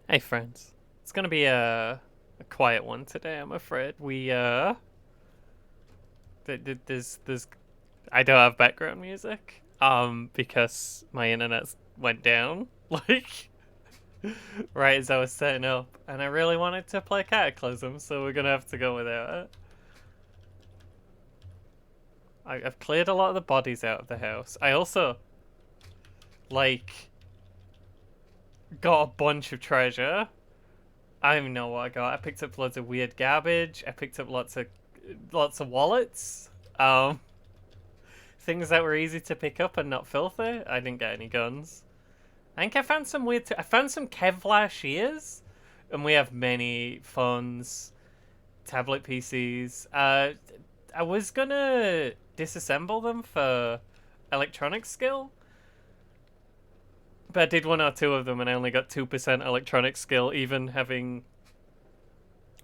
Hey friends, it's gonna be a quiet one today. I'm afraid there's I don't have background music because my internet went down like right as I was setting up, and I really wanted to play Cataclysm, so we're gonna have to go without it. I've cleared a lot of the bodies out of the house. I also like got a bunch of treasure. I don't even know what I got. I picked up loads of weird garbage. I picked up lots of wallets. Um, things that were easy to pick up and not filthy. I didn't get any guns. I think I found some weird. I found some Kevlar shears, and we have many phones, tablet PCs. I was gonna disassemble them for electronics skill, but I did one or two of them, and I only got 2% electronics skill, even having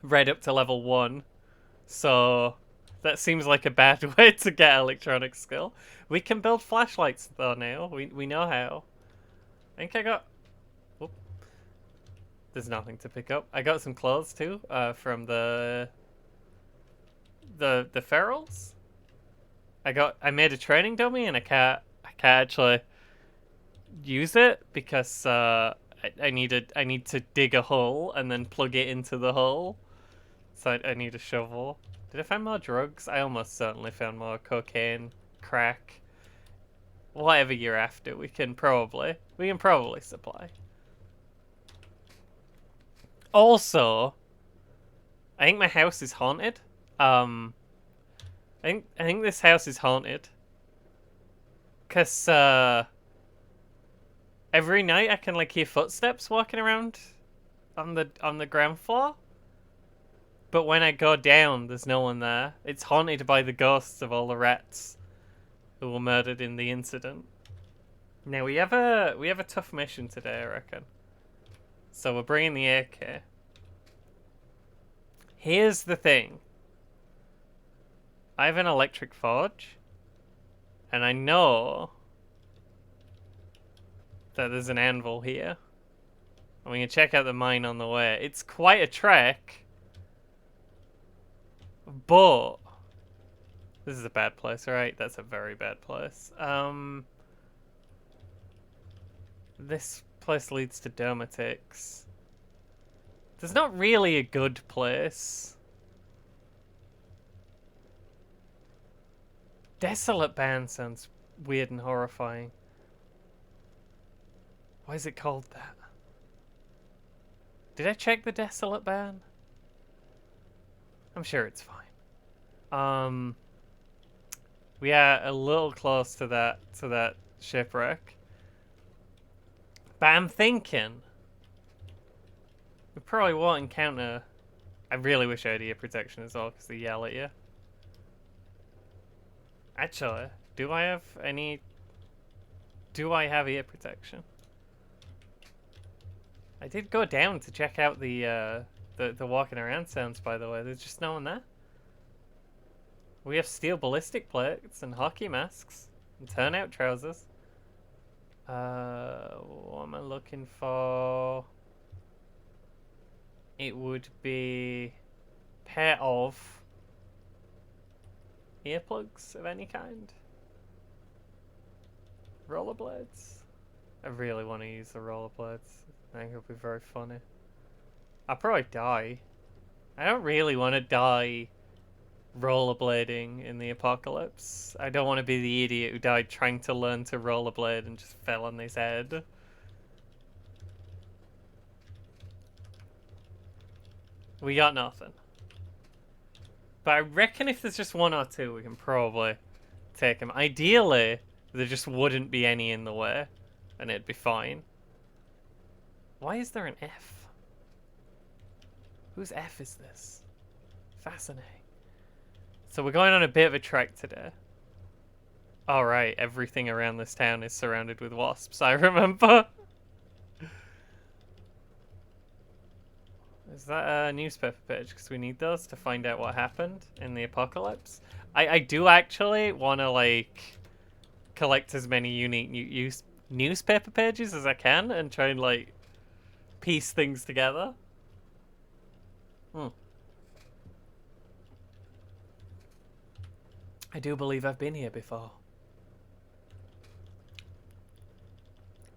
read up to level 1. So that seems like a bad way to get electronic skill. We can build flashlights though now. We know how. I think I got. Whoop. There's nothing to pick up. I got some clothes too. From the ferals. I made a training dummy and I can't actually use it because I need to dig a hole and then plug it into the hole. So I need a shovel. Did I find more drugs? I almost certainly found more cocaine, crack, whatever you're after. We can probably supply. Also, I think my house is haunted. Um, I think this house is haunted because every night I can like hear footsteps walking around on the ground floor. But when I go down, there's no one there. It's haunted by the ghosts of all the rats who were murdered in the incident. Now we have a tough mission today, I reckon. So we're bringing the AK. Here's the thing. I have an electric forge, and I know that there's an anvil here. And we can check out the mine on the way. It's quite a trek, but this is a bad place, right? That's a very bad place. This place leads to Dermatix. There's not really a good place. Desolate Band sounds weird and horrifying. Why is it called that? Did I check the Desolate Band? I'm sure it's fine. We are a little close to that shipwreck. But I'm thinking we probably won't encounter. I really wish I had ear protection as well because they yell at you. Actually, do I have any? Do I have ear protection? I did go down to check out the walking around sounds. By the way, there's just no one there. We have steel ballistic plates and hockey masks and turnout trousers. What am I looking for? It would be pair of earplugs of any kind. Rollerblades. I really want to use the rollerblades. I think it'll be very funny. I'll probably die. I don't really want to die rollerblading in the apocalypse. I don't want to be the idiot who died trying to learn to rollerblade and just fell on his head. We got nothing. But I reckon if there's just one or two, we can probably take them. Ideally, there just wouldn't be any in the way, and it'd be fine. Why is there an F? Whose F is this? Fascinating. So we're going on a bit of a trek today. Alright, everything around this town is surrounded with wasps, I remember. Is that a newspaper page? Because we need those to find out what happened in the apocalypse. I do actually want to, like, collect as many unique newspaper pages as I can and try and, like, piece things together. I do believe I've been here before.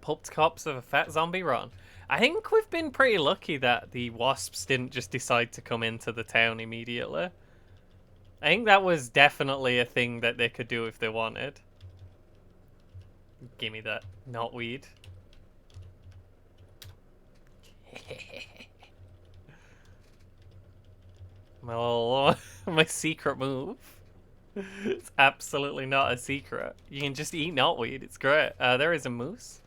Pulped corpse of a fat zombie run. I think we've been pretty lucky that the wasps didn't just decide to come into the town immediately. I think that was definitely a thing that they could do if they wanted. Give me that knotweed. My secret move. It's absolutely not a secret. You can just eat knotweed. It's great. There is a moose.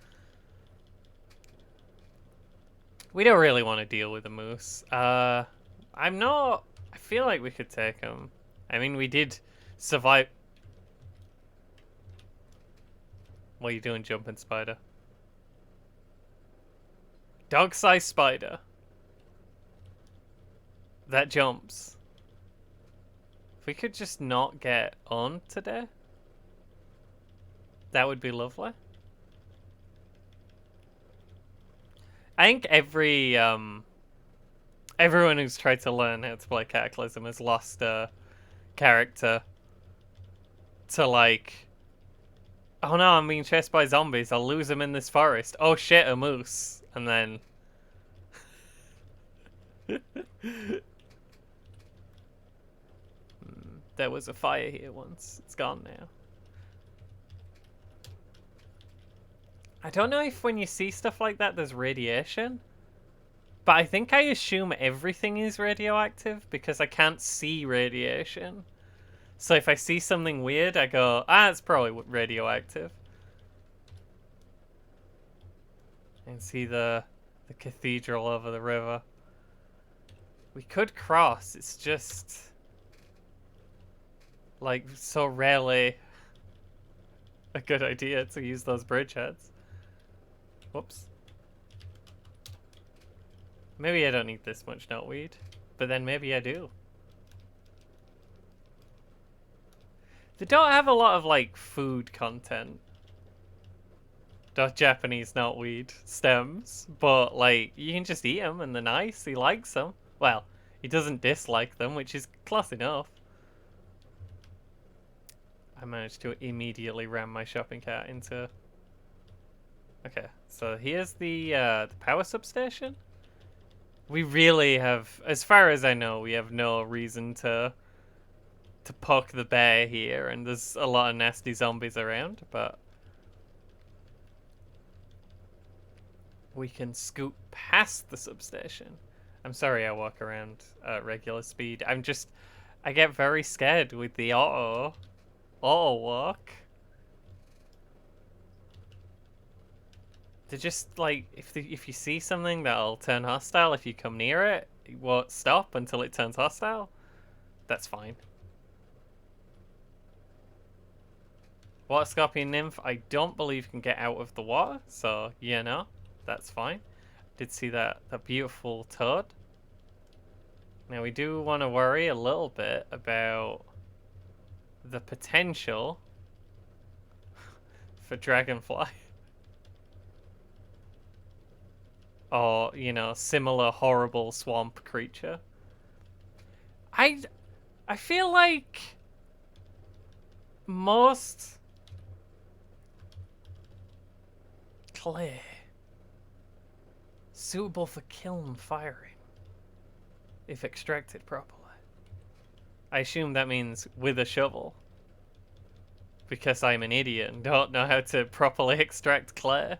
We don't really want to deal with a moose. I'm not... I feel like we could take him. I mean, we did survive... What are you doing, jumping spider? Dog-sized spider. That jumps. If we could just not get on today, that would be lovely. I think everyone who's tried to learn how to play Cataclysm has lost a character to like, oh no, I'm being chased by zombies, I'll lose him in this forest. Oh shit, a moose. And then... There was a fire here once. It's gone now. I don't know if when you see stuff like that there's radiation. But I think I assume everything is radioactive because I can't see radiation. So if I see something weird, I go, ah, it's probably radioactive. I can see the cathedral over the river. We could cross, it's just... like, so rarely a good idea to use those bridgeheads. Whoops. Maybe I don't need this much knotweed, but then maybe I do. They don't have a lot of, like, food content. The Japanese knotweed stems, but, like, you can just eat them and they're nice. He likes them. Well, he doesn't dislike them, which is close enough. I managed to immediately ram my shopping cart into... Okay, so here's the power substation. We really have, as far as I know, we have no reason to poke the bear here, and there's a lot of nasty zombies around, but we can scoot past the substation. I'm sorry I walk around at regular speed. I get very scared with the auto walk. They're just like, if you see something that'll turn hostile if you come near it, it won't stop until it turns hostile. That's fine. Water Scorpion Nymph, I don't believe can get out of the water, so yeah, no, that's fine. Did see that beautiful toad. Now we do want to worry a little bit about the potential for dragonfly. Or, you know, similar horrible swamp creature. I feel like most clay suitable for kiln firing if extracted properly. I assume that means with a shovel, because I'm an idiot and don't know how to properly extract clay.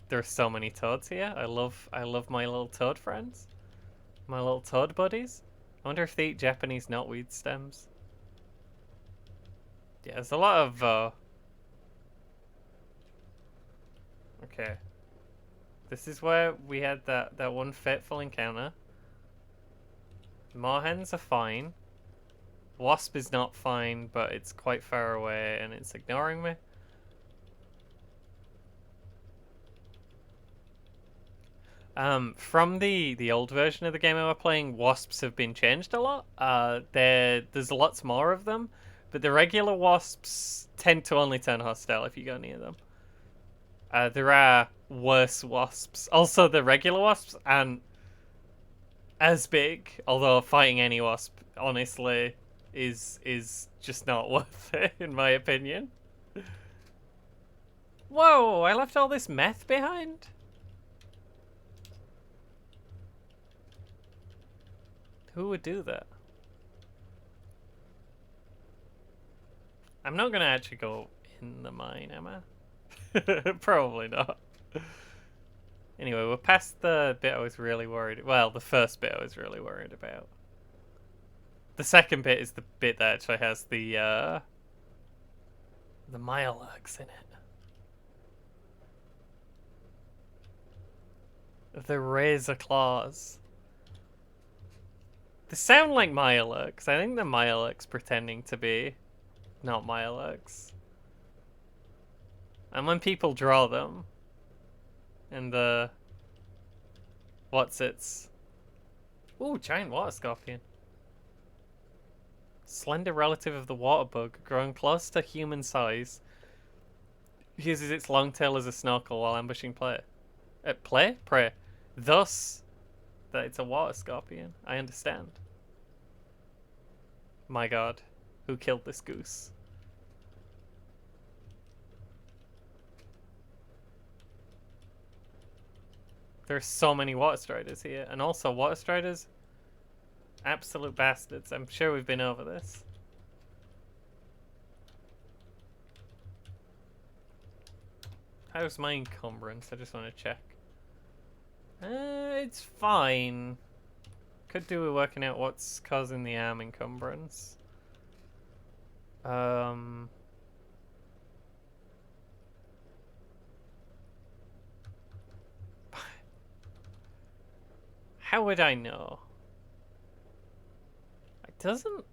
There are so many toads here. I love my little toad friends. My little toad buddies. I wonder if they eat Japanese knotweed stems. Yeah, there's a lot of okay. This is where we had that one fateful encounter. Moorhens are fine. Wasp is not fine, but it's quite far away and it's ignoring me. From the old version of the game I was playing, wasps have been changed a lot. There's lots more of them, but the regular wasps tend to only turn hostile if you go near them. There are worse wasps. Also, the regular wasps aren't as big, although fighting any wasp, honestly, is just not worth it, in my opinion. Whoa, I left all this meth behind? Who would do that? I'm not gonna actually go in the mine, am I? Probably not. Anyway, we're past the bit I was really worried. Well, the first bit I was really worried about. The second bit is the bit that actually has the Mirelurks in it. The razor claws. They sound like Mirelurks. I think the Mirelurks pretending to be not Mirelurks. And when people draw them, and the what's its? Ooh, giant water scorpion. Slender relative of the water bug, growing close to human size, uses its long tail as a snorkel while ambushing prey. Prey. Thus, that it's a water scorpion. I understand. My god, who killed this goose? There's so many water striders here, and also water striders, absolute bastards. I'm sure we've been over this. How's my encumbrance? I just want to check. It's fine. Could do with working out what's causing the arm encumbrance. How would I know? It doesn't...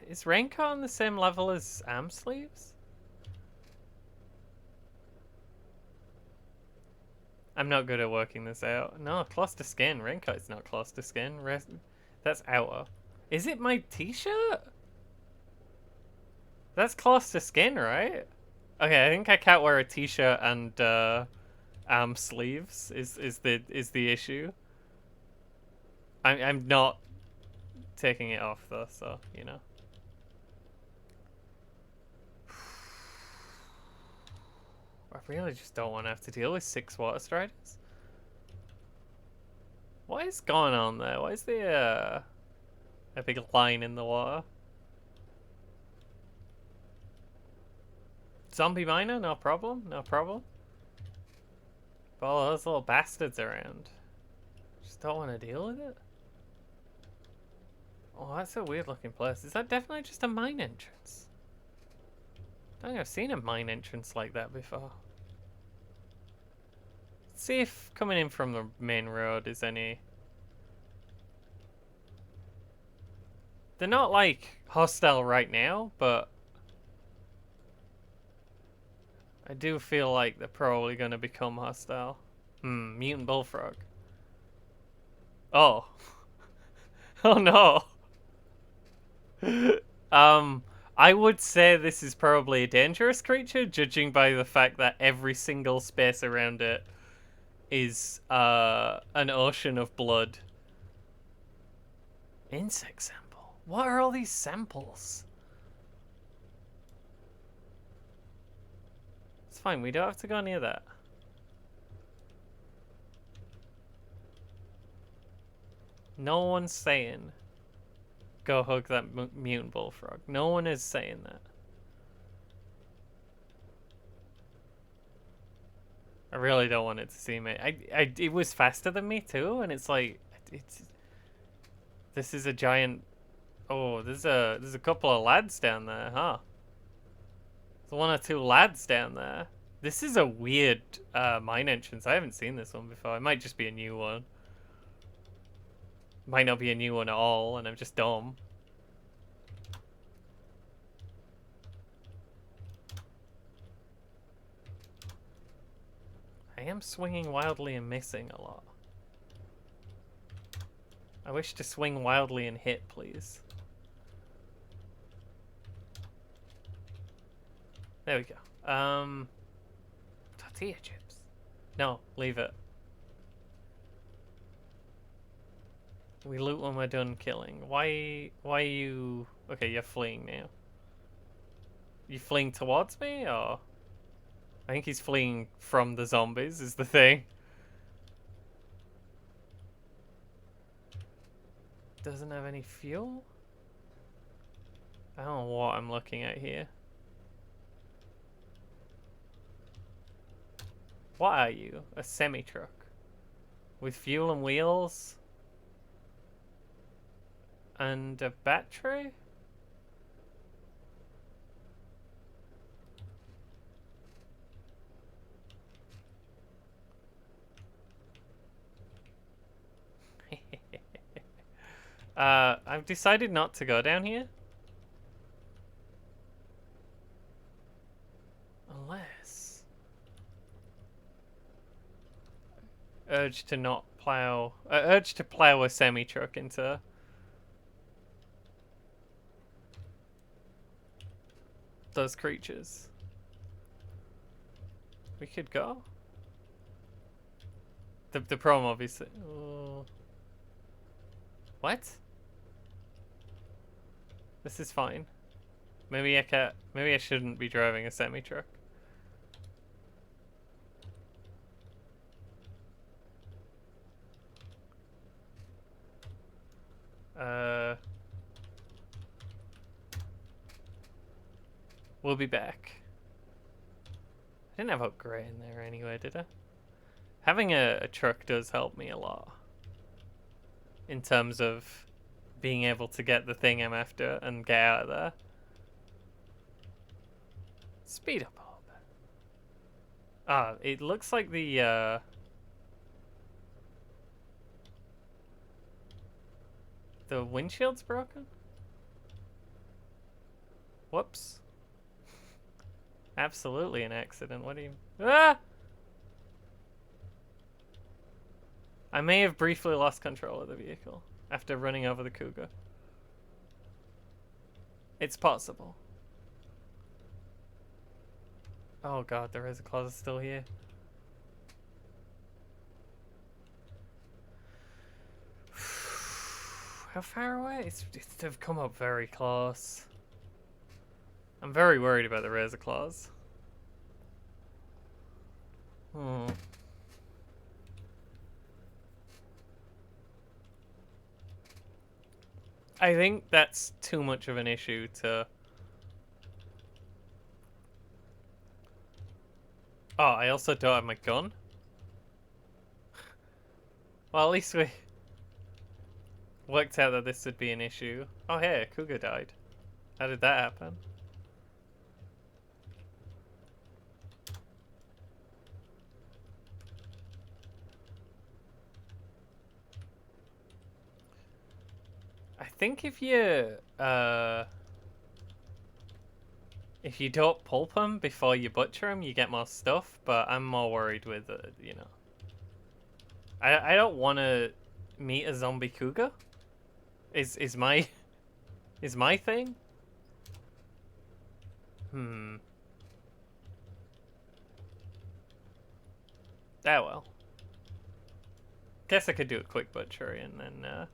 Is Raincoat on the same level as arm sleeves? I'm not good at working this out. No, close to skin. Raincoat's not close to skin. That's outer. Is it my t-shirt? That's close to skin, right? Okay, I think I can't wear a t-shirt and arm sleeves is the issue. I'm not taking it off though, so you know. I really just don't want to have to deal with 6 water striders. What is going on there? Why is there a big line in the water? Zombie miner, no problem, no problem. But all those little bastards around. Just don't want to deal with it. Oh, that's a weird looking place. Is that definitely just a mine entrance? I don't think I've seen a mine entrance like that before. Let's see if coming in from the main road is any... They're not like hostile right now, but I do feel like they're probably going to become hostile. Mutant bullfrog. Oh. Oh no. I would say this is probably a dangerous creature, judging by the fact that every single space around it is an ocean of blood. Insect sample. What are all these samples? It's fine, we don't have to go near that. No one's saying go hug that mutant bullfrog. No one is saying that. I really don't want it to see me. It was faster than me too, and it's like, this is a giant. Oh, there's a couple of lads down there, huh? There's 1 or 2 lads down there. This is a weird mine entrance. I haven't seen this one before. It might just be a new one. Might not be a new one at all, and I'm just dumb. I am swinging wildly and missing a lot. I wish to swing wildly and hit, please. There we go. Tortilla chips. No, leave it. We loot when we're done killing. Why are you... Okay, you're fleeing now. You fleeing towards me, or... I think he's fleeing from the zombies, is the thing. Doesn't have any fuel? I don't know what I'm looking at here. What are you? A semi-truck? With fuel and wheels? And a battery? I've decided not to go down here. Unless... Urge to not plow... urge to plow a semi-truck into... those creatures. We could go. The problem, obviously. Oh. What? This is fine. Maybe I can't. Maybe I shouldn't be driving a semi truck. We'll be back. I didn't have upgrade in there anyway, did I? Having a truck does help me a lot. In terms of being able to get the thing I'm after and get out of there. Speed up a little bit. Ah, it looks like the windshield's broken? Whoops. Absolutely an accident. What do you... Ah! I may have briefly lost control of the vehicle after running over the cougar. It's possible. Oh god, the razor claws are still here. How far away? They've come up very close. I'm very worried about the razor claws. Hmm. I think that's too much of an issue to... Oh, I also don't have my gun. Well, at least we worked out that this would be an issue. Oh, hey, a cougar died. How did that happen? I think if you don't pulp them before you butcher them, you get more stuff. But I'm more worried with you know. I don't want to meet a zombie cougar. Is my thing? Hmm. Ah well. Guess I could do a quick butchery and then.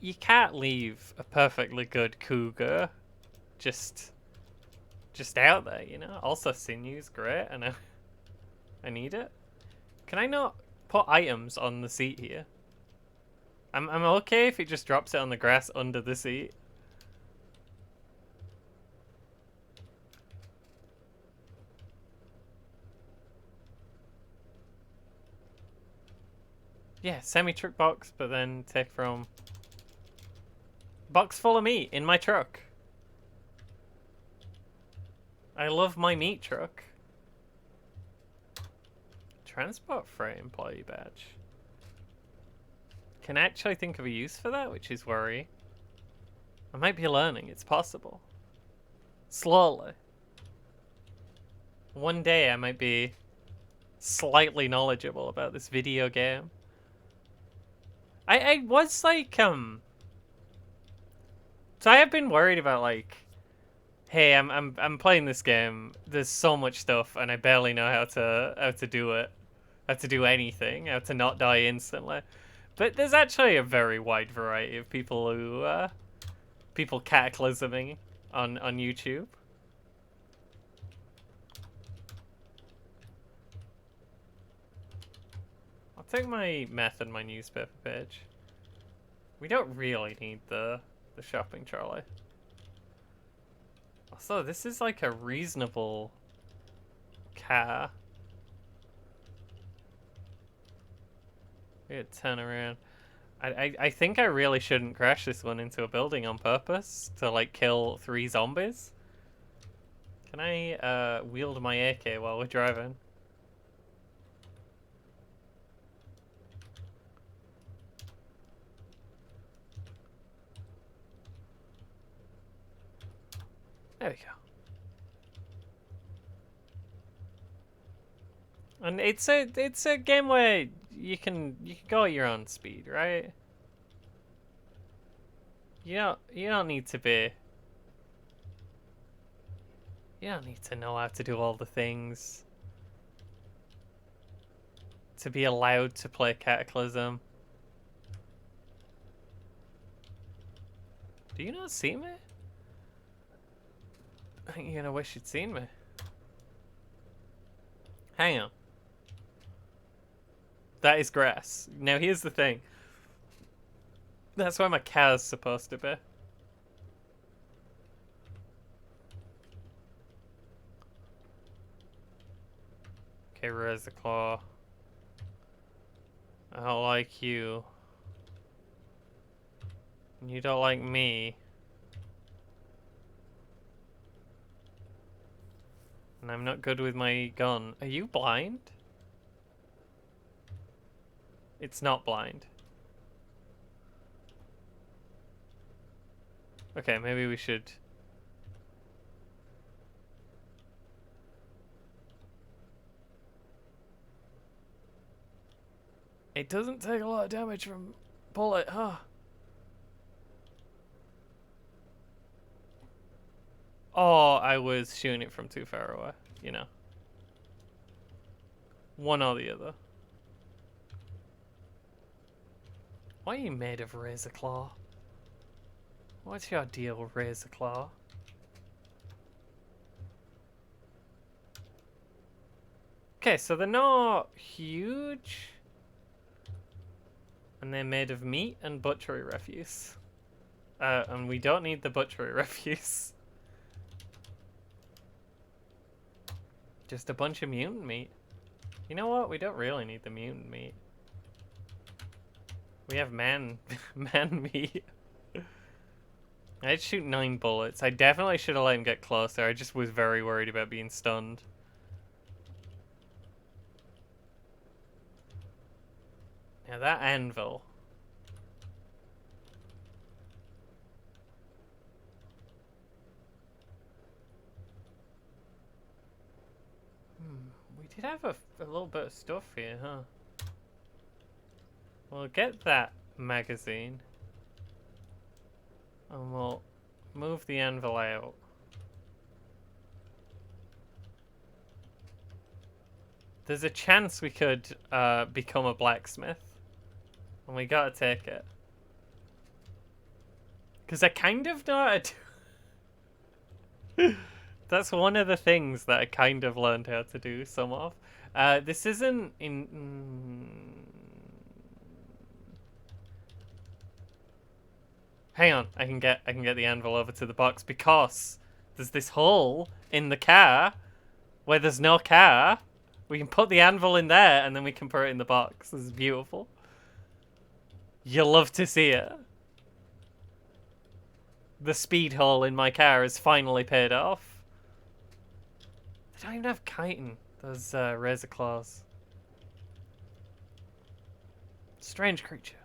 You can't leave a perfectly good cougar just out there, you know? Also sinew's great, and I need it. Can I not put items on the seat here? I'm okay if it just drops it on the grass under the seat. Yeah, semi-truck box, but then take from... Box full of meat in my truck. I love my meat truck. Transport freight employee badge. Can I actually think of a use for that, which is worry. I might be learning, it's possible. Slowly. One day I might be slightly knowledgeable about this video game. I was like, So I have been worried about, like, hey, I'm playing this game. There's so much stuff, and I barely know how to do it, how to do anything, how to not die instantly. But there's actually a very wide variety of people who people cataclysming on YouTube. I'll take my meth and my newspaper page. We don't really need the shopping trolley. Also, this is like a reasonable car. We gotta turn around. I think I really shouldn't crash this one into a building on purpose to like kill 3 zombies. Can I wield my AK while we're driving? There we go. And it's a game where you can go at your own speed, right? You don't need to be. You don't need to know how to do all the things to be allowed to play Cataclysm. Do you not see me? I think you're gonna wish you'd seen me. Hang on. That is grass. Now here's the thing. That's where my car's supposed to be. Okay, where's the claw? I don't like you. You don't like me. And I'm not good with my gun. Are you blind? It's not blind. Okay, maybe we should... It doesn't take a lot of damage from bullet, huh? Oh, I was shooting it from too far away, you know. One or the other. Why are you made of razor claw? What's your deal with razor claw? Okay, so they're not huge. And they're made of meat and butchery refuse. And we don't need the butchery refuse. Just a bunch of mutant meat. You know what? We don't really need the mutant meat. We have man meat. I'd shoot 9 bullets. I definitely should have let him get closer. I just was very worried about being stunned. Now that anvil. We did have a little bit of stuff here, huh? We'll get that magazine. And we'll move the anvil out. There's a chance we could become a blacksmith. And we gotta take it. Because I kind of know how to do... That's one of the things that I kind of learned how to do, some of. This isn't in... Hang on, I can get the anvil over to the box because there's this hole in the car where there's no car. We can put the anvil in there and then we can put it in the box. This is beautiful. You'll love to see it. The speed hole in my car has finally paid off. They don't even have chitin, those razor claws. Strange creature.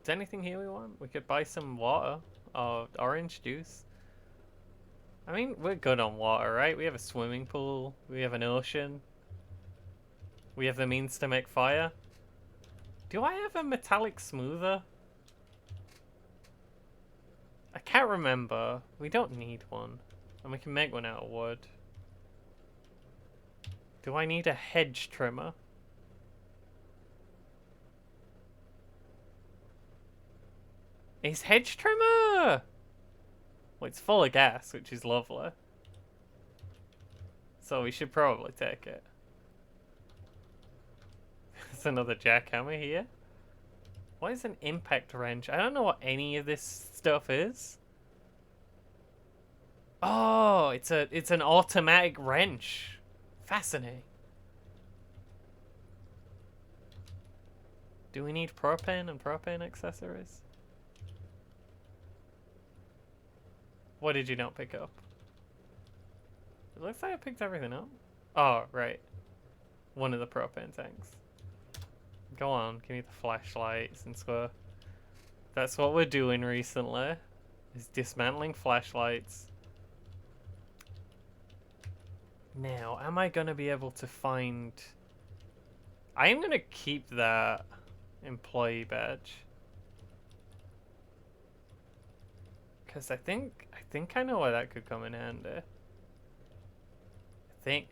Is anything here we want? We could buy some water or orange juice. I mean, we're good on water, right? We have a swimming pool. We have an ocean. We have the means to make fire. Do I have a metallic smoother? I can't remember. We don't need one. And we can make one out of wood. Do I need a hedge trimmer? Is hedge trimmer? Well, it's full of gas, which is lovely. So we should probably take it. There's another jackhammer here. What is an impact wrench? I don't know what any of this stuff is. Oh, it's an automatic wrench. Fascinating. Do we need propane and propane accessories? What did you not pick up? It looks like I picked everything up. Oh, right. One of the propane tanks. Go on, give me the flashlight since that's what we're doing recently. Is dismantling flashlights. Now, am I gonna be able to find... I am gonna keep that employee badge. Because I think I know why that could come in handy. I think.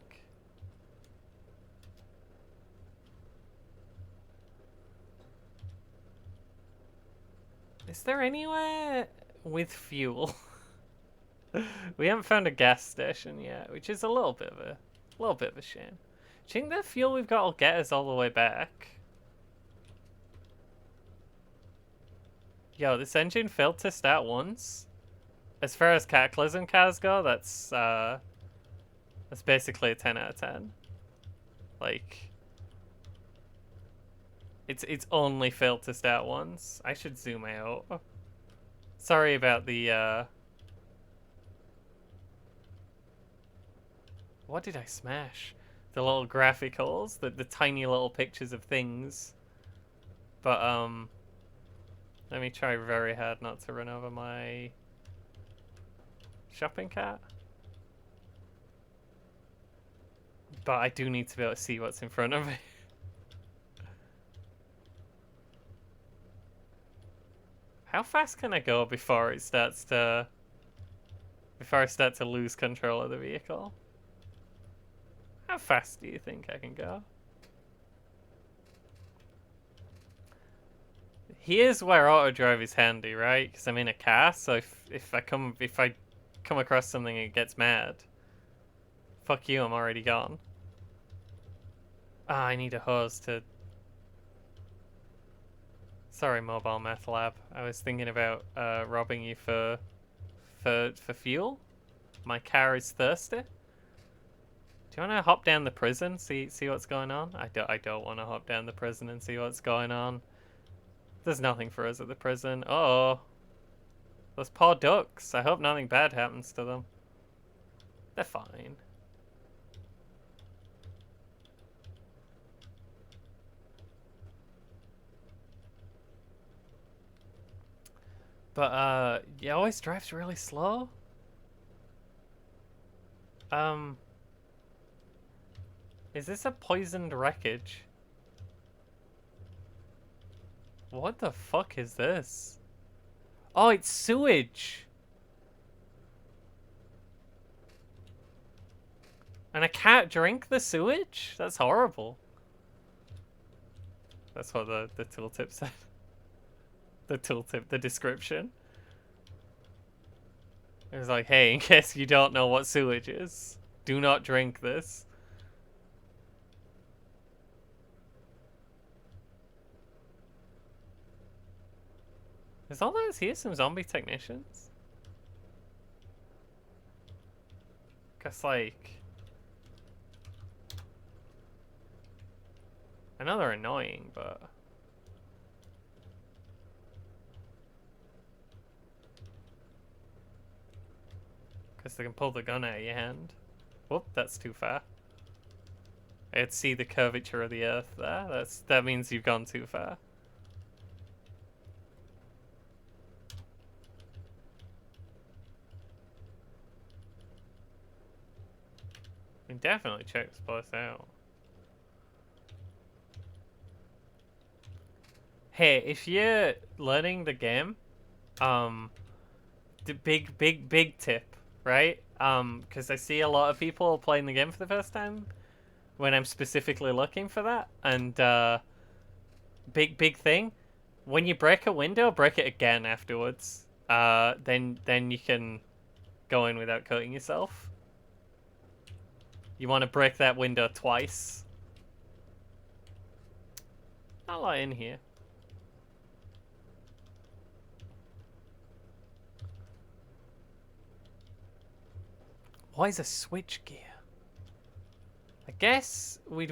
Is there anywhere with fuel? We haven't found a gas station yet, which is a little bit of a shame. Do you think the fuel we've got will get us all the way back? Yo, this engine failed to start once. As far as Cataclysm cars go, that's basically a 10 out of 10. Like, it's only failed to start once. I should zoom out. Sorry about the what did I smash? The little graphicals, the tiny little pictures of things. But let me try very hard not to run over my shopping cart. But I do need to be able to see what's in front of me. How fast can I go before it starts to... before I start to lose control of the vehicle? How fast do you think I can go? Here's where auto drive is handy, right? Because I'm in a car, so if I come across something and it gets mad, fuck you, I'm already gone. Ah, I need a hose to... Sorry, Mobile Meth Lab. I was thinking about robbing you for fuel. My car is thirsty. Do you want to hop down the prison, see what's going on? I don't want to hop down the prison and see what's going on. There's nothing for us at the prison. Uh-oh. Those poor ducks. I hope nothing bad happens to them. They're fine. But, he always drives really slow. Is this a poisoned wreckage? What the fuck is this? Oh, it's sewage! And I can't drink the sewage? That's horrible. That's what the tooltip said. The tooltip, the description. It was like, hey, in case you don't know what sewage is, do not drink this. Is all those here some zombie technicians? Cause like... I know they're annoying, but... Because they can pull the gun out of your hand. Whoop, that's too far. I could see the curvature of the earth there. That means you've gone too far. We can definitely check this place out. Hey, if you're learning the game, the big tip, right? Because I see a lot of people playing the game for the first time when I'm specifically looking for that, and big thing, when you break a window, break it again afterwards. Then you can go in without cutting yourself. You want to break that window twice. Not a lot in here. Why is a switch gear? I guess we'd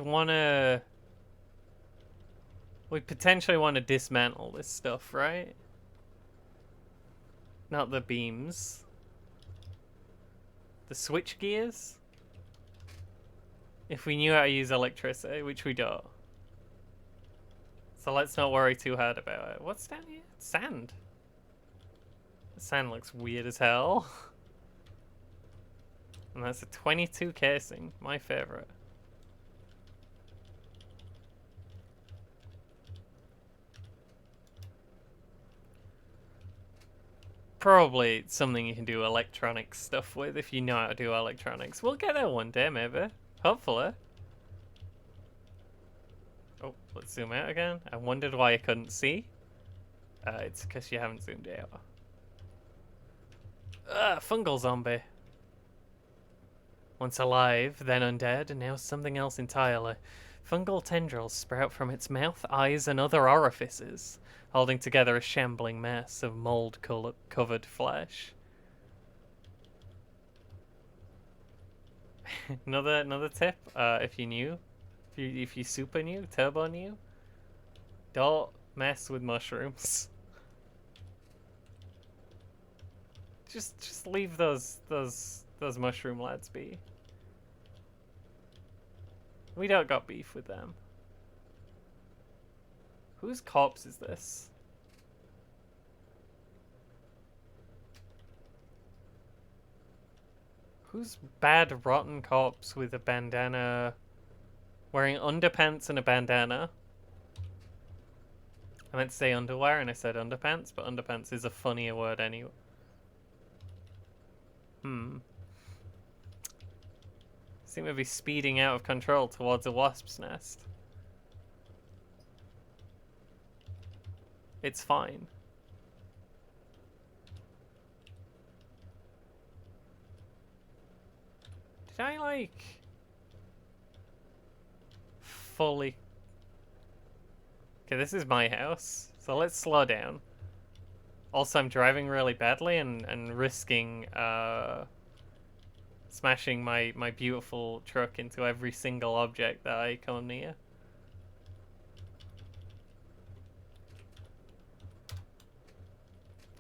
potentially want to dismantle this stuff, right? Not the beams. The switch gears? If we knew how to use electricity, which we don't. So let's not worry too hard about it. What's down here? Sand. The sand looks weird as hell. And that's a 22 casing. My favorite. Probably something you can do electronic stuff with if you know how to do electronics. We'll get there one day, maybe. Hopefully. Oh, let's zoom out again. I wondered why I couldn't see. It's because you haven't zoomed out. Fungal zombie. Once alive, then undead, and now something else entirely. Fungal tendrils sprout from its mouth, eyes, and other orifices, holding together a shambling mass of mold-covered flesh. another tip, if you new, if you super new, turbo new, don't mess with mushrooms. Just leave those mushroom lads be. We don't got beef with them. Whose corpse is this? Whose bad rotten corpse with a bandana, wearing underpants and a bandana? I meant to say underwear and I said underpants, but underpants is a funnier word anyway. Seem to be speeding out of control towards a wasp's nest. It's fine. Did I, like, fully... Okay, this is my house, so let's slow down. Also, I'm driving really badly and risking, smashing my beautiful truck into every single object that I come near.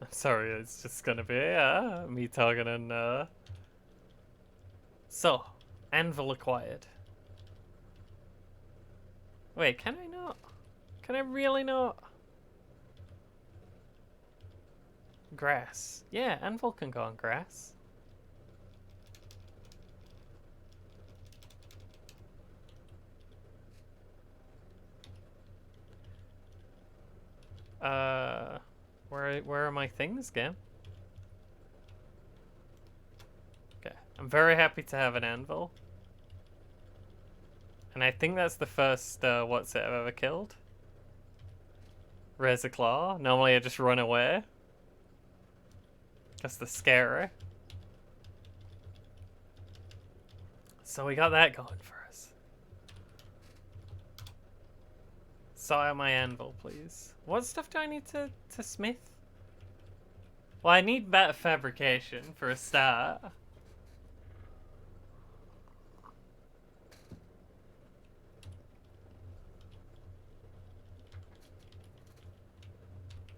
I'm sorry, it's just gonna be me talking and So, anvil acquired. Wait, can I not? Can I really not? Grass. Yeah, anvil can go on grass. Where are my things, game? Okay, I'm very happy to have an anvil. And I think that's the first, what's it I've ever killed. Razor Claw. Normally I just run away. That's the scary. So we got that going for us. Saw out my anvil, please. What stuff do I need to smith? Well, I need better fabrication for a start.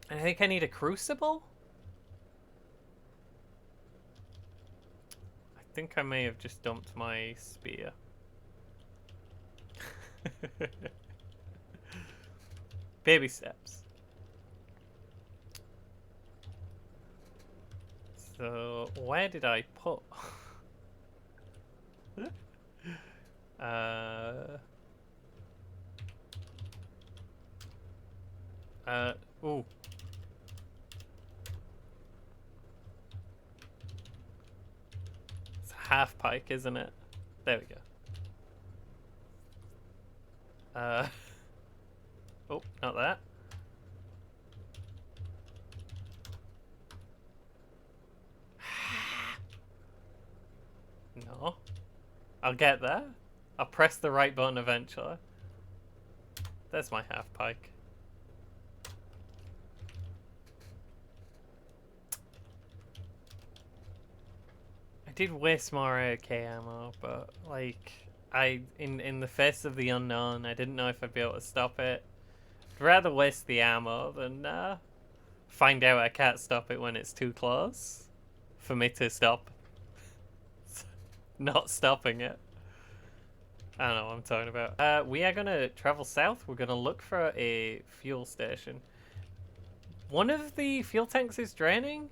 I think I need a crucible? I think I may have just dumped my spear. Baby steps. So, where did I put? Ooh. half pike, isn't it? There we go. Oh, not that. No. I'll get there. I'll press the right button eventually. There's my half pike. I did waste more AK ammo, but like in the face of the unknown, I didn't know if I'd be able to stop it. I'd rather waste the ammo than find out I can't stop it when it's too close for me to stop not stopping it. I don't know what I'm talking about. We are going to travel south. We're going to look for a fuel station. One of the fuel tanks is draining,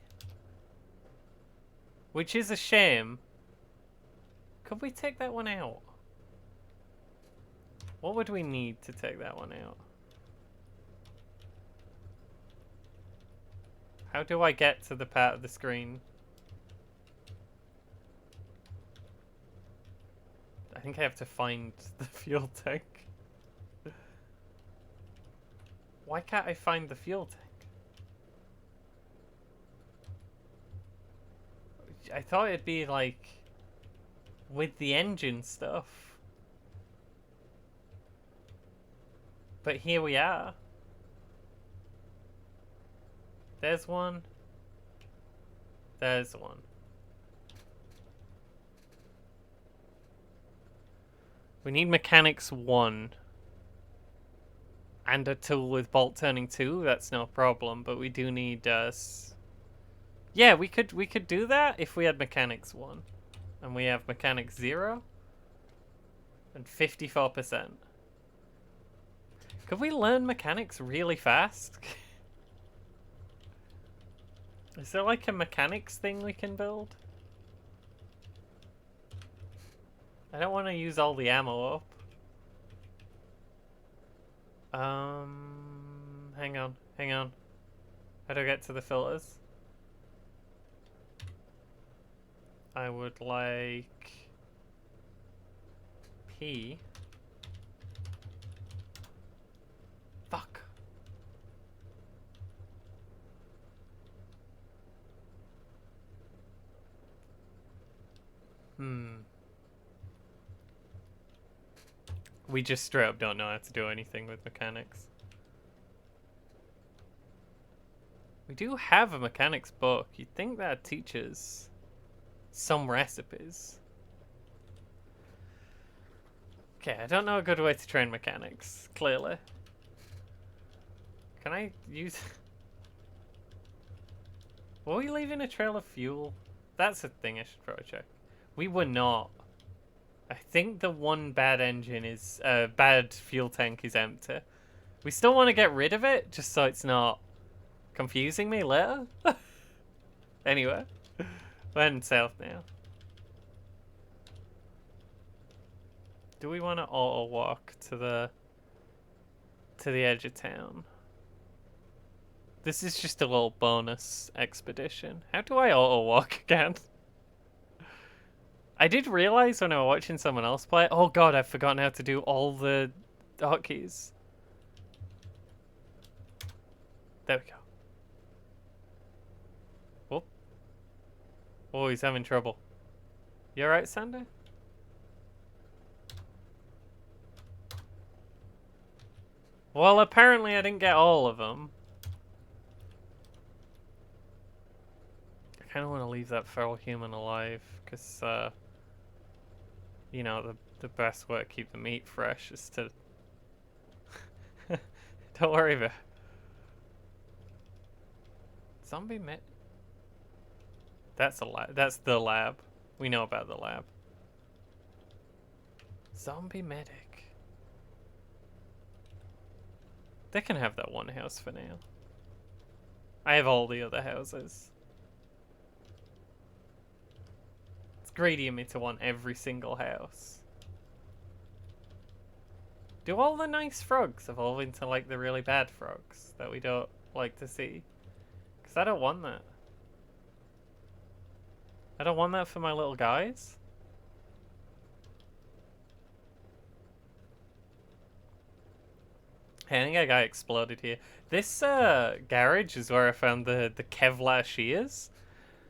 which is a shame. Could we take that one out? What would we need to take that one out? How do I get to the part of the screen? I think I have to find the fuel tank. Why can't I find the fuel tank? I thought it'd be like with the engine stuff. But here we are. There's one. There's one. We need mechanics 1. And a tool with bolt turning 2. That's no problem, but we do need yeah, we could do that if we had mechanics 1. And we have mechanics 0 and 54%. Could we learn mechanics really fast? Is there like a mechanics thing we can build? I don't want to use all the ammo up. Hang on. How do I get to the filters? I would like P. Fuck. We just straight up don't know how to do anything with mechanics. We do have a mechanics book. You'd think that teaches some recipes. Okay, I don't know a good way to train mechanics, clearly. Can I use... Were we leaving a trail of fuel? That's a thing I should probably check. We were not. I think the one bad engine is... bad fuel tank is empty. We still want to get rid of it, just so it's not confusing me later. Anyway, we're heading south now. Do we want to auto walk to the edge of town? This is just a little bonus expedition. How do I auto walk again? I did realize when I was watching someone else play. Oh god, I've forgotten how to do all the hotkeys. There we go. Whoop. Oh, he's having trouble. You alright, Sander? Well, apparently I didn't get all of them. I kind of want to leave that feral human alive, because, you know, the best way to keep the meat fresh is to... Don't worry about it. Zombie med... That's a lab. That's the lab. We know about the lab. Zombie medic. They can have that one house for now. I have all the other houses. It's greedy of me to want every single house. Do all the nice frogs evolve into like the really bad frogs that we don't like to see? Because I don't want that. I don't want that for my little guys. Hey, I think a guy exploded here. This garage is where I found the Kevlar shears.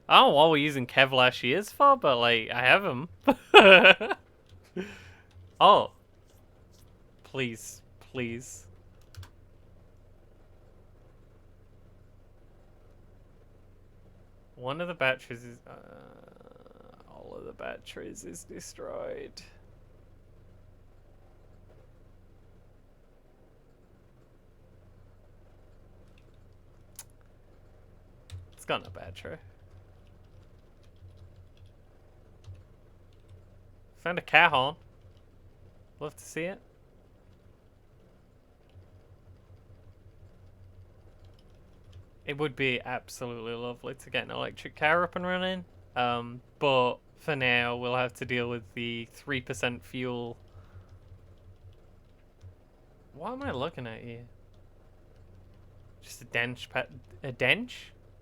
I don't know what we're using Kevlar shears for, but like I have them. Oh, please, please. One of the batteries is all of the batteries is destroyed. It's got no battery. Found a cat horn. Love to see it. It would be absolutely lovely to get an electric car up and running. But for now, we'll have to deal with the 3% fuel. What am I looking at here? Just a dense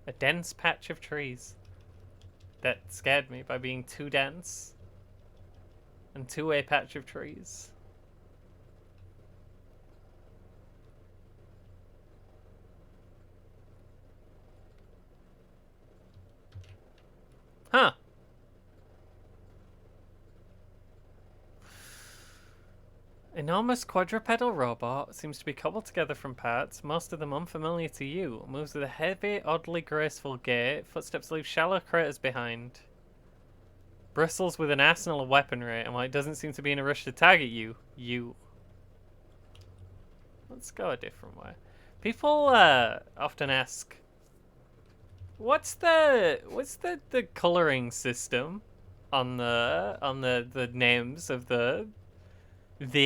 a dense patch of trees that scared me by being too dense and a patch of trees. Huh. Enormous quadrupedal robot seems to be cobbled together from parts, most of them unfamiliar to you. Moves with a heavy, oddly graceful gait. Footsteps leave shallow craters behind. Bristles with an arsenal of weaponry, and while it doesn't seem to be in a rush to target you, Let's go a different way. People often ask, what's the coloring system on the names of the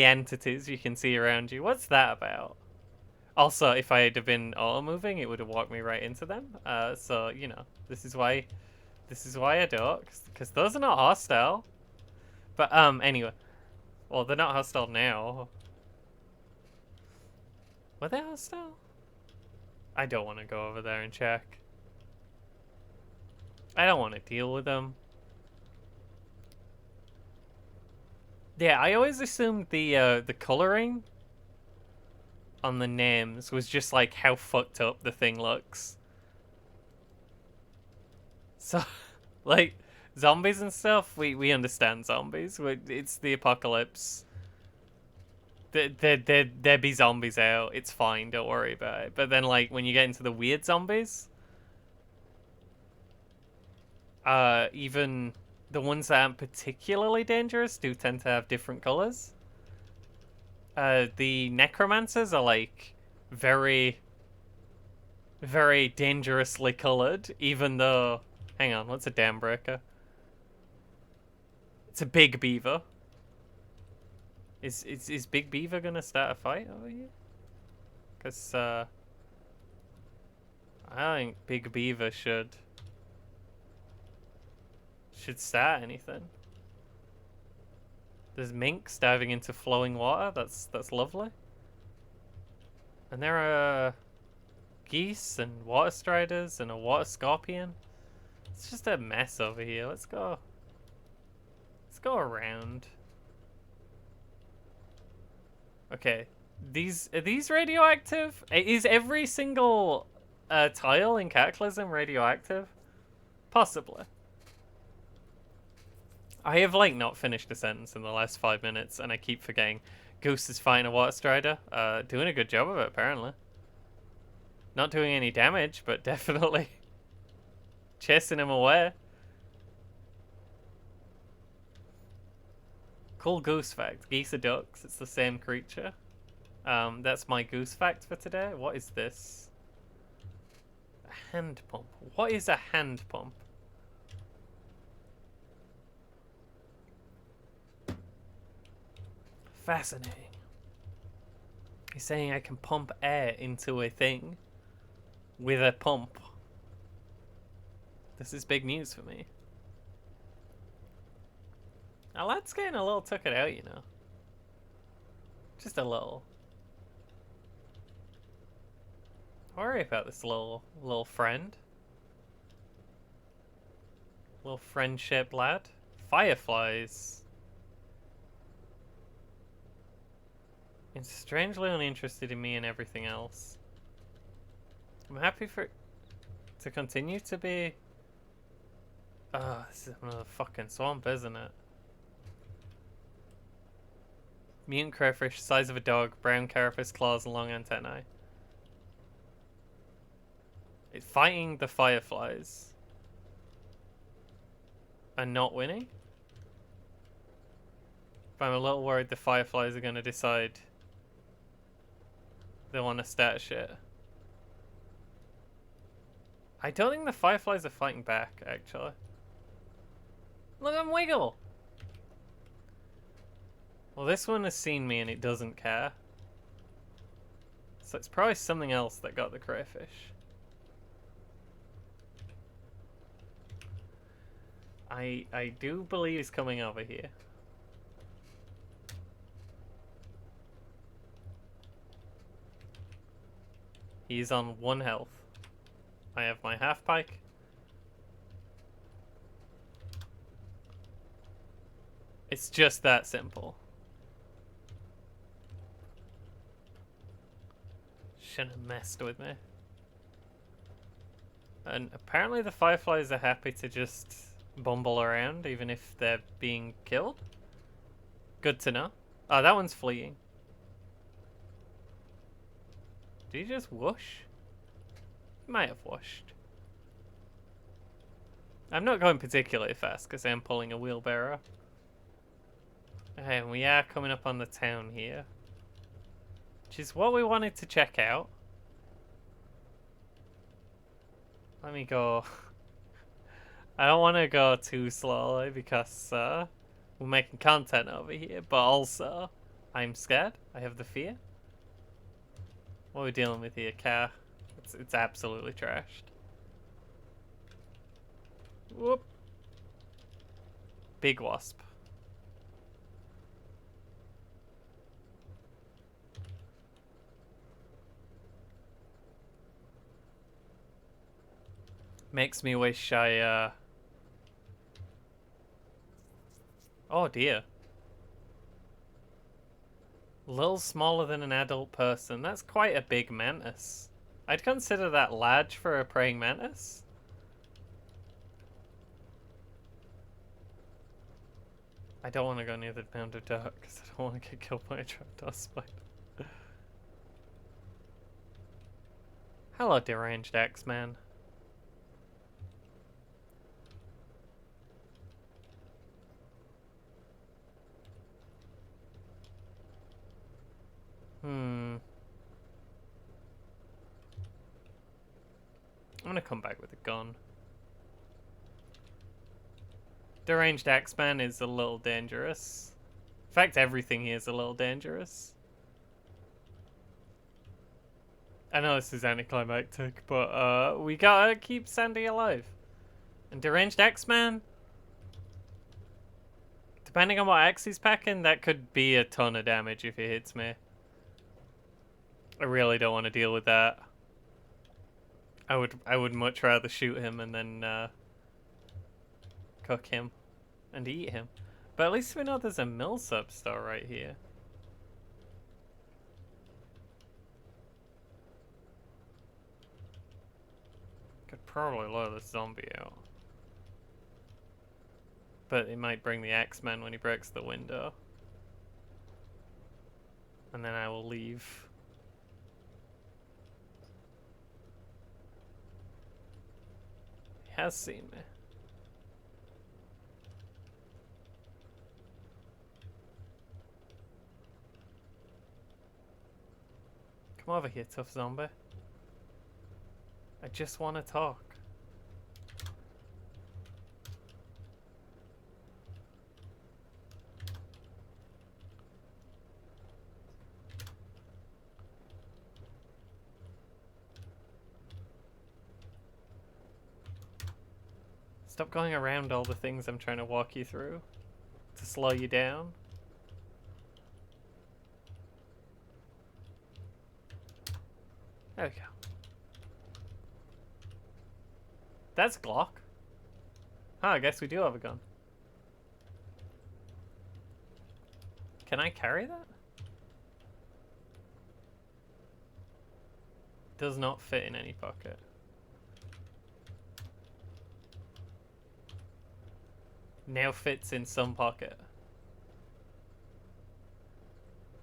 entities you can see around you? What's that about? Also, if I had been auto-moving, it would have walked me right into them. So, you know, this is why I don't, because those are not hostile. But, anyway. Well, they're not hostile now. Were they hostile? I don't want to go over there and check. I don't want to deal with them. Yeah, I always assumed the coloring on the names was just like how fucked up the thing looks. So, like, zombies and stuff, we understand zombies. It's the apocalypse. There be zombies out. It's fine, don't worry about it. But then, like, when you get into the weird zombies, even the ones that aren't particularly dangerous do tend to have different colors. The necromancers are like very, very dangerously colored, even though. Hang on, what's a dam breaker? It's a big beaver. Is Big Beaver gonna start a fight over here? Cause I think Big Beaver should start anything. There's minks diving into flowing water. That's lovely. And there are geese and water striders and a water scorpion. It's just a mess over here. Let's go. Let's go around. Okay. Are these radioactive? Is every single tile in Cataclysm radioactive? Possibly. I have, like, not finished a sentence in the last 5 minutes, and I keep forgetting. Goose is fighting a water strider. Doing a good job of it, apparently. Not doing any damage, but definitely chasing him away. Cool goose fact. Geese are ducks. It's the same creature. That's my goose fact for today. What is this? A hand pump. What is a hand pump? Fascinating. He's saying I can pump air into a thing with a pump. This is big news for me. Now that's getting a little took it out, you know. Just a little. Worry about this little friend. Little friendship lad. Fireflies. It's strangely uninterested in me and everything else. I'm happy for it to continue to be... Oh, this is another fucking swamp, isn't it? Mutant crayfish, size of a dog, brown carapace, claws, and long antennae. It's fighting the fireflies. And not winning? But I'm a little worried the fireflies are going to decide they want to start shit. I don't think the fireflies are fighting back, actually. Look at them wiggle! Well, this one has seen me and it doesn't care. So it's probably something else that got the crayfish. I do believe he's coming over here. He's on 1 health. I have my half pike. It's just that simple. Shouldn't have messed with me. And apparently the fireflies are happy to just bumble around even if they're being killed. Good to know. Oh, that one's fleeing. Did he just whoosh? He might have whooshed. I'm not going particularly fast because I'm pulling a wheelbarrow. Okay, and we are coming up on the town here. Which is what we wanted to check out. Let me go. I don't want to go too slowly because we're making content over here, but also I'm scared. I have the fear. What are we dealing with here? Car. It's absolutely trashed. Whoop. Big wasp. Makes me wish I Oh dear. Little smaller than an adult person. That's quite a big mantis. I'd consider that large for a praying mantis. I don't want to go near the mound of dirt because I don't want to get killed by a trapdoor spider. Hello, deranged X-Man. I'm gonna come back with a gun. Deranged Axeman is a little dangerous. In fact, everything here is a little dangerous. I know this is anticlimactic, but we gotta keep Sandy alive. And Deranged Axeman, depending on what axe he's packing, that could be a ton of damage if he hits me. I really don't want to deal with that. I would much rather shoot him and then cook him and eat him. But at least we know there's a mill sub store right here. Could probably lure this zombie out. But it might bring the Axeman when he breaks the window. And then I will leave. Has seen me. Come over here, tough zombie. I just want to talk. Stop going around all the things I'm trying to walk you through to slow you down. There we go. That's Glock. Huh, I guess we do have a gun. Can I carry that? does not fit in any pocket. Now fits in some pocket.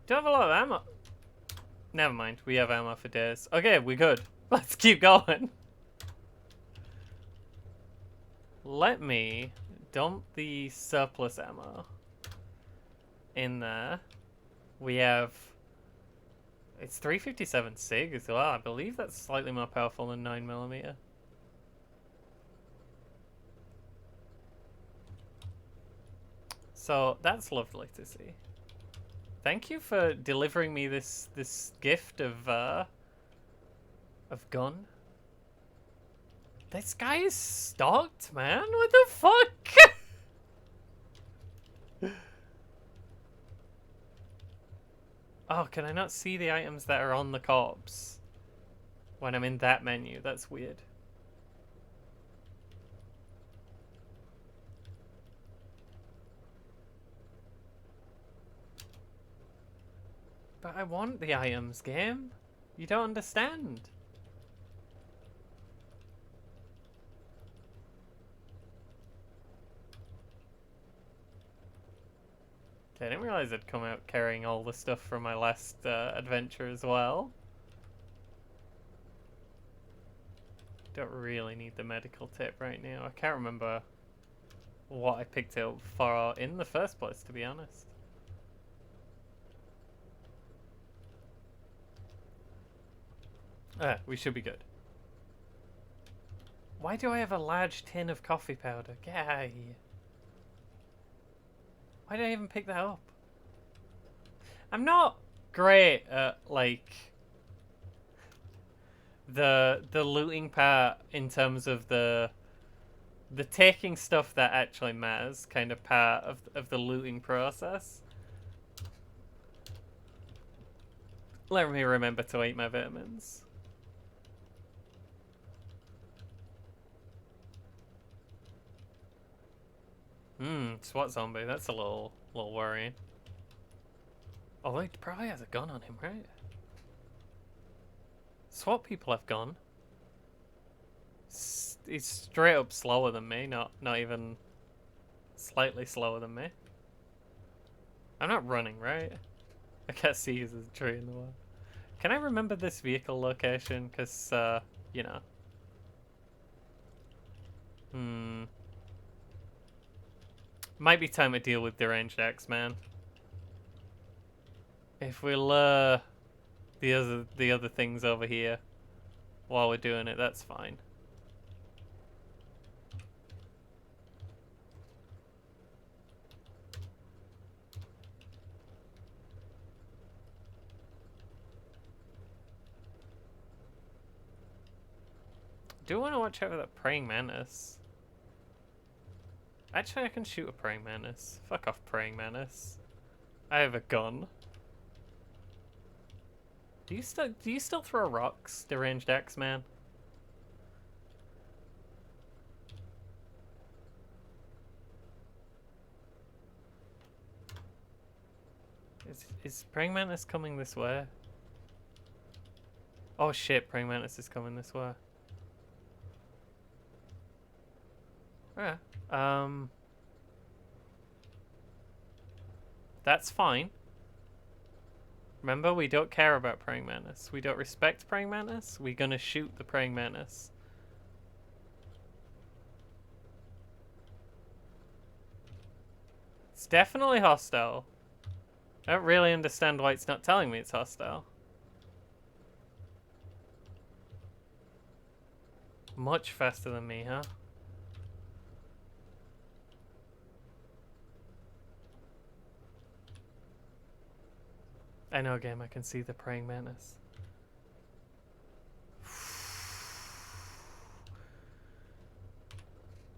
Do I have a lot of ammo? Never mind, we have ammo for days. Okay, we're good. Let's keep going. Let me dump the surplus ammo in there. We have... It's 357 SIG as well. I believe that's slightly more powerful than 9mm. So that's lovely to see. Thank you for delivering me this gift of gun. This guy is stocked, man. What the fuck? Oh, can I not see the items that are on the corpse when I'm in that menu? That's weird. But I want the items, game. You don't understand. Okay, I didn't realize I'd come out carrying all the stuff from my last adventure as well. Don't really need the medical tip right now. I can't remember what I picked up for in the first place, to be honest. We should be good. Why do I have a large tin of coffee powder? Get out of here. Why did I even pick that up? I'm not great at, like, the looting part in terms of the taking stuff that actually matters kind of part of the looting process. Let me remember to eat my vitamins. SWAT zombie. That's a little worrying. Although he probably has a gun on him, right? SWAT people have gun. He's straight up slower than me, not even slightly slower than me. I'm not running, right? I can't see because there's a tree in the way. Can I remember this vehicle location? Because, you know. Might be time to deal with deranged X-Man. If we'll, the other things over here while we're doing it, that's fine. Do want to watch out for that praying mantis. Actually, I can shoot a praying mantis. Fuck off, praying mantis. I have a gun. Do you still throw rocks, deranged X-Man? Is praying mantis coming this way? Oh shit, praying mantis is coming this way. Yeah. That's fine. Remember, we don't care about praying mantis. We don't respect praying mantis. We're gonna shoot the praying mantis. It's definitely hostile. I don't really understand why it's not telling me it's hostile. Much faster than me, huh? I know, game, I can see the praying mantis.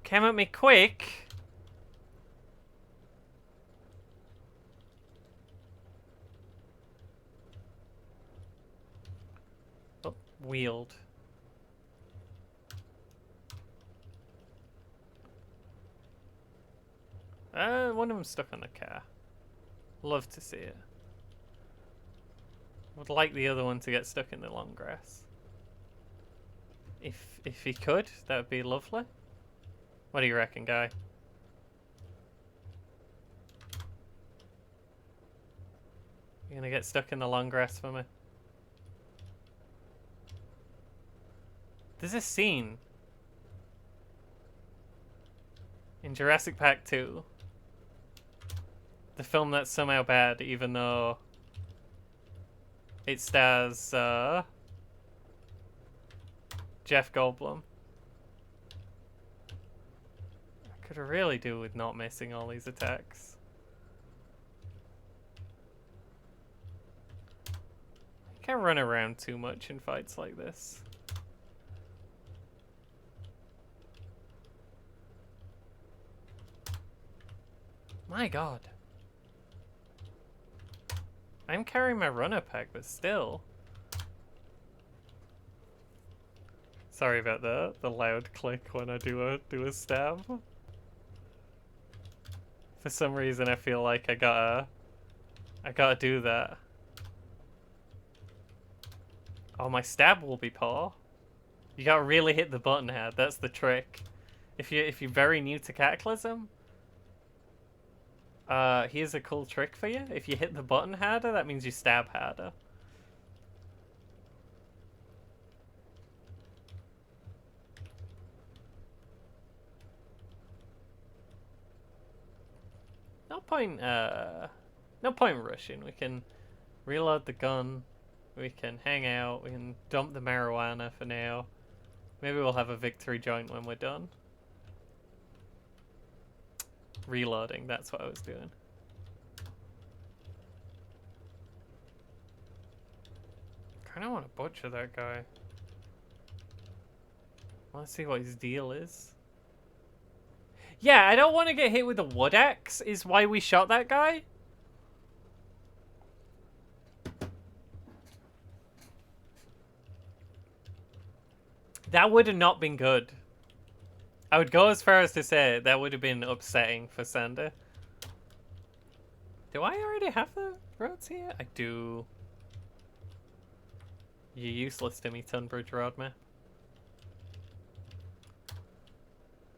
Come at me quick! Oh, wheeled. One of them stuck on the car. Love to see it. Would like the other one to get stuck in the long grass. If he could, that would be lovely. What do you reckon, guy? You're gonna get stuck in the long grass for me. There's a scene in Jurassic Park 2, the film that's somehow bad, even though it stars Jeff Goldblum. I could really do with not missing all these attacks. I can't run around too much in fights like this. My god. I'm carrying my runner pack, but still. Sorry about the loud click when I do a stab. For some reason I feel like I gotta do that. Oh, my stab will be poor. You gotta really hit the button hard, that's the trick. If you're very new to Cataclysm, here's a cool trick for you. If you hit the button harder, that means you stab harder. No point rushing. We can reload the gun. We can hang out. We can dump the marijuana for now. Maybe we'll have a victory joint when we're done. Reloading, that's what I was doing. Kinda wanna butcher that guy. Wanna see what his deal is. Yeah, I don't want to get hit with a wood axe, is why we shot that guy. That would have not been good. I would go as far as to say that would have been upsetting for Sander. Do I already have the roads here? I do. You're useless to me, Tunbridge Road map.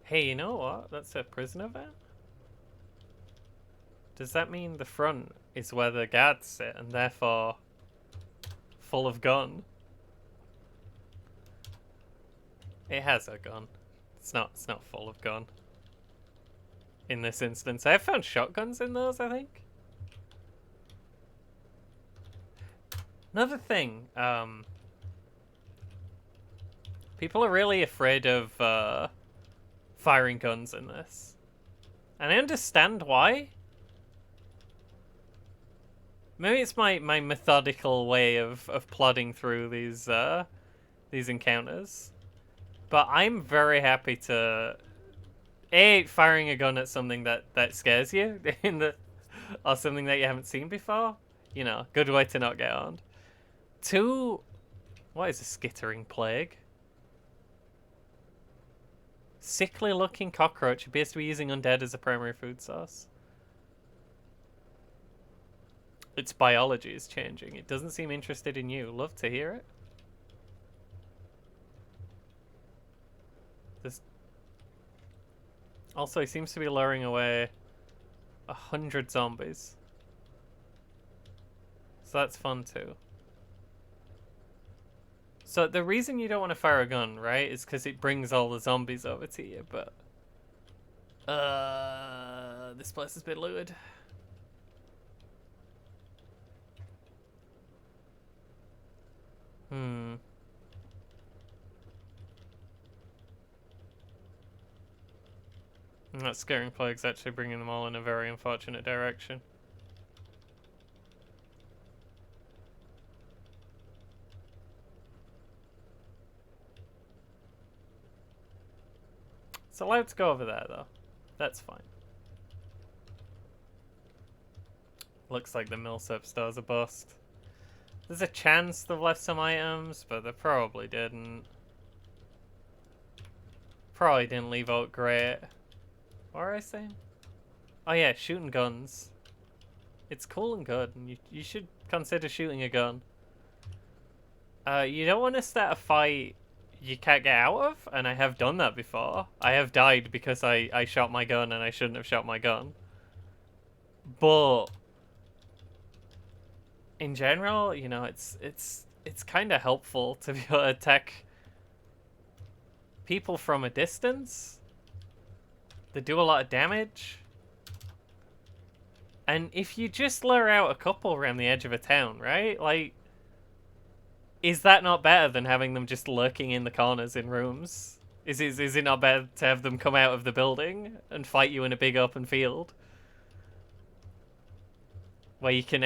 Hey, you know what? That's a prisoner van? Does that mean the front is where the guards sit and therefore full of gun? It has a gun. It's not full of gun. In this instance. I have found shotguns in those, I think. Another thing, people are really afraid of firing guns in this. And I understand why. Maybe it's my methodical way of plodding through these encounters. But I'm very happy to firing a gun at something that scares you or something that you haven't seen before. You know, good way to not get on. 2, what is a skittering plague? Sickly looking cockroach appears to be using undead as a primary food source. Its biology is changing. It doesn't seem interested in you. Love to hear it. Also, he seems to be luring away 100 zombies. So that's fun too. So the reason you don't want to fire a gun, right, is because it brings all the zombies over to you, but... this place has been looted. That scaring plague's actually bringing them all in a very unfortunate direction. It's allowed to go over there, though. That's fine. Looks like the Millsap store's a bust. There's a chance they've left some items, but they probably didn't. Probably didn't leave out great. What were I saying? Oh yeah, shooting guns. It's cool and good, and you should consider shooting a gun. You don't want to start a fight you can't get out of, and I have done that before. I have died because I shot my gun and I shouldn't have shot my gun. But in general, you know, it's kind of helpful to be able to attack people from a distance. They do a lot of damage. And if you just lure out a couple around the edge of a town, right? Like, is that not better than having them just lurking in the corners in rooms? Is it not better to have them come out of the building and fight you in a big open field? Where you can,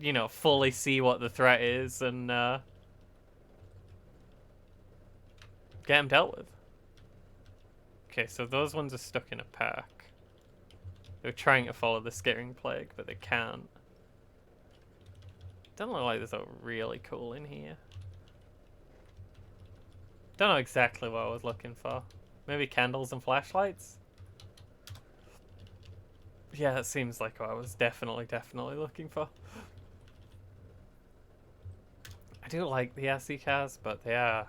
you know, fully see what the threat is and get them dealt with. Okay, so those ones are stuck in a pack. They're trying to follow the Skittering Plague, but they can't. Doesn't look like there's a really cool in here. Don't know exactly what I was looking for. Maybe candles and flashlights? Yeah, that seems like what I was definitely looking for. I do like the SE cars, but they are...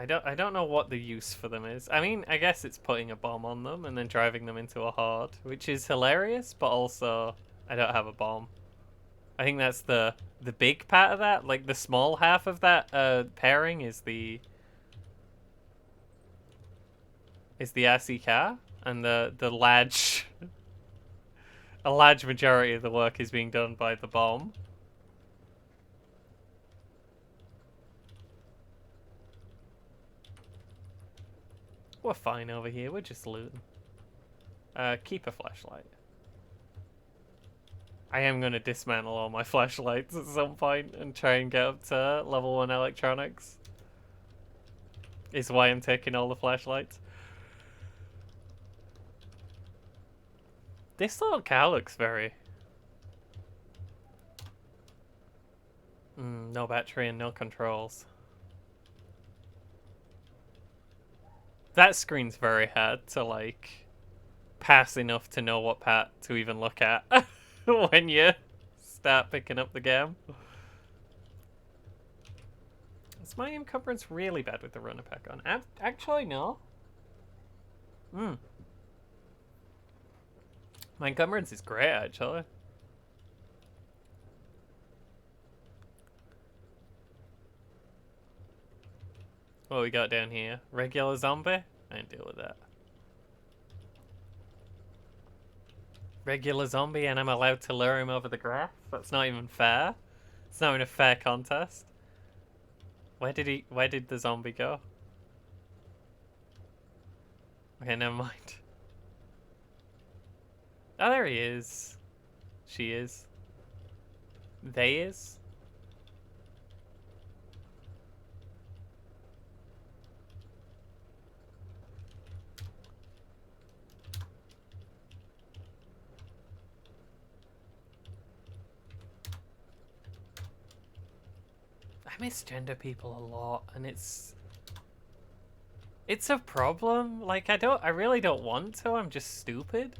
I don't know what the use for them is. I mean, I guess it's putting a bomb on them and then driving them into a horde, which is hilarious, but also I don't have a bomb. I think that's the big part of that. Like, the small half of that pairing is the RC car, and the large a large majority of the work is being done by the bomb. We're fine over here. We're just looting. Keep a flashlight. I am going to dismantle all my flashlights at some point and try and get up to level 1 electronics. Is why I'm taking all the flashlights. This little car looks very... no battery and no controls. That screen's very hard to, like, pass enough to know what part to even look at when you start picking up the game. Is my encumbrance really bad with the runner pack on? Actually, no. My encumbrance is great, actually. What we got down here? Regular zombie? I didn't deal with that. Regular zombie and I'm allowed to lure him over the graph? That's not even fair. It's not even a fair contest. Where did the zombie go? Okay, never mind. Oh, there he is. She is. They is. I misgender people a lot, and it's a problem. Like, I really don't want to. I'm just stupid.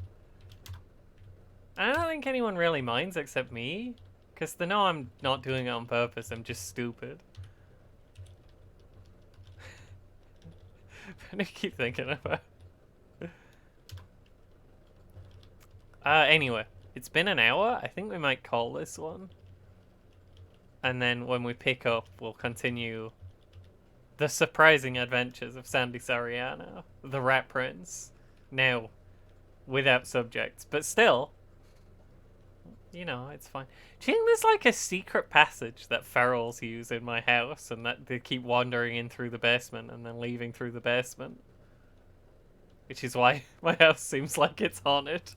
I don't think anyone really minds except me, because they know I'm not doing it on purpose. I'm just stupid. I keep thinking about it. Anyway, it's been an hour. I think we might call this one. And then when we pick up, we'll continue the surprising adventures of Sandy Soriano, the Rat Prince. Now, without subjects. But still, you know, it's fine. Do you think there's like a secret passage that ferals use in my house and that they keep wandering in through the basement and then leaving through the basement? Which is why my house seems like it's haunted.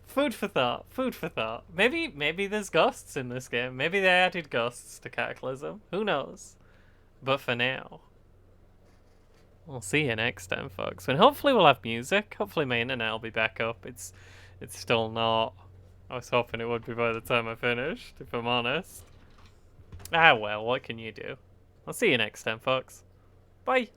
Food for thought. Food for thought. Maybe there's ghosts in this game. Maybe they added ghosts to Cataclysm. Who knows? But for now, we'll see you next time, folks. And hopefully we'll have music. Hopefully my internet will be back up. It's still not. I was hoping it would be by the time I finished, if I'm honest. Ah well, what can you do? I'll see you next time, folks. Bye.